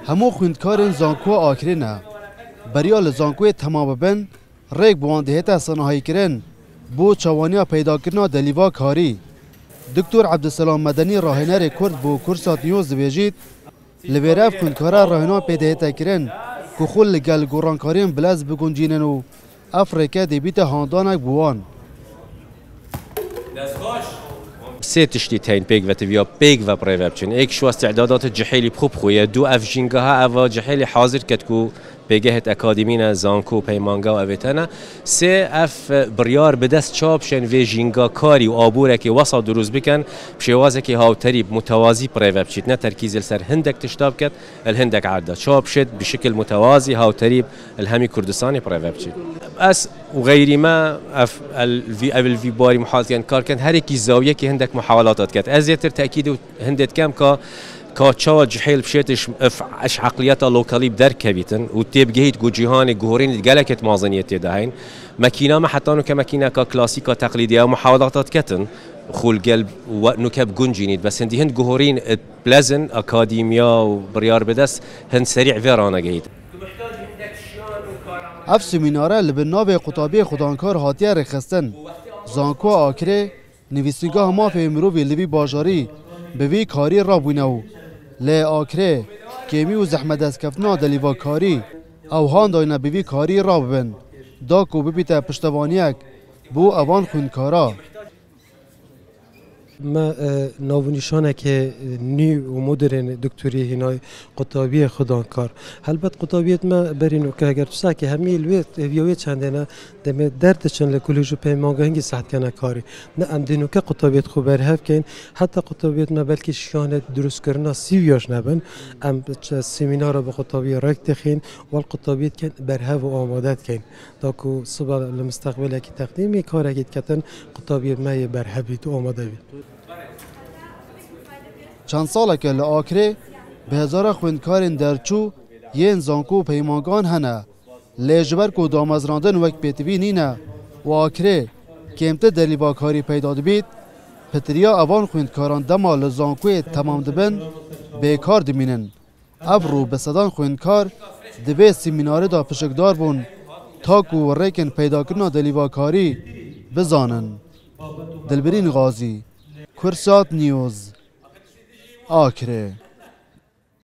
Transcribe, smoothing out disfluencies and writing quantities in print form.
همو خوندکارن زانکو آکره نه بریال زانکوی تمام ببن ریک بواندهیت صناعی کرن بو چوانیا پیدا کرنا دلیوا کاری. دکتر عبدالسلام مدنی راهنر کرد بو کرسات نیوز بیجید لبیرف خوندکارا راهنا پیدایت کرن که خول لگل گورانکارین بلز بگنجینن و افریقا دیبیت هاندانک بوان. سه تشتی تین پیگ و تبیا پیگ و پریوب چن. یک شو استعدادات جحیلی خوب خویه دو اف جینگاه اوا جحیلی حاضر کتکو پیگهت اکادمینا زانکو پیمانگا و اویتنا سه اف بریار بدست چاپ شن وی جینگا کاری و آبوره که وسط دروز بکن بشوازه که هاو تریب متوازی پریوب چید نه ترکیز السر هندک تشتاب کت الهندک عرده چاپ شد بشکل متوازی هاو تریب الهمی کردستانی پریوب چید. اس وغيري ما الفي باري محاولتين كار كان هر کی زاویه که هندك محاولات كات ازيتر تاكيد هندت كام كا تشاو جحيل بشيتش اش عقليات لوكالي بدر كبيتن وتبجيت جو جهان جهورين قالكت مازنيت دهين ماكينه ما حتى كماكينه كلاسيكا تقليديه محاولات كتن خول قلب ونكب جنجينيد بس هندي هند جهورين بلازن اكاديميا وبريار بدس هند سريع فيرانا جيد. اف سمیناره لبناب قطابی خدانکار هاتیه رخستن زانکو آکره نویسیگاه ما فهمروی لبی باجاری به وی کاری را بینو لی آکره کمی و زحمت از کفنا دلیوا کاری او هان داینه به وی کاری را ببن داکو ببیت پشتوانیک بو اوان خونکارا. ما ناونیشانه که نی و مدرن دکتری هنای قطابی خدانکار البته قطابیت ما برینو که اگر تو ساکی همی الویت ویویت چندنا دم درد چن لکولوژو پیمانگاهی صحت کنه کاری نه ام دینو که قطابیت خوب برهف کن حتی قطابیت ما بلکه شانه درست کردن سیویاش نبن ام سمینار به قطابی رایت دخین و القطابیت کن برهف و آمادت کن داکو صبح المستقبل کی تقدیمی کار اگه کتن قطابیت ما برهفیت و آماده بید. چند ساله که لآکره به هزار خوندکارین درچو یین زانکو پیمانگان هنه لیجبر کو دامزراندن وک پیتوی نینه و آکره کمته دلیوا کاری پیدا دبید پتریا اوان خوندکاران دما لزانکوی تمام دبن بیکار دمینن ابرو به صدان خوندکار دوی سمیناره دا پشکدار بون تا کو ریکن پیدا کرنا دلیوا کاری بزانن. دلبرین غازی کرسات نیوز آکره.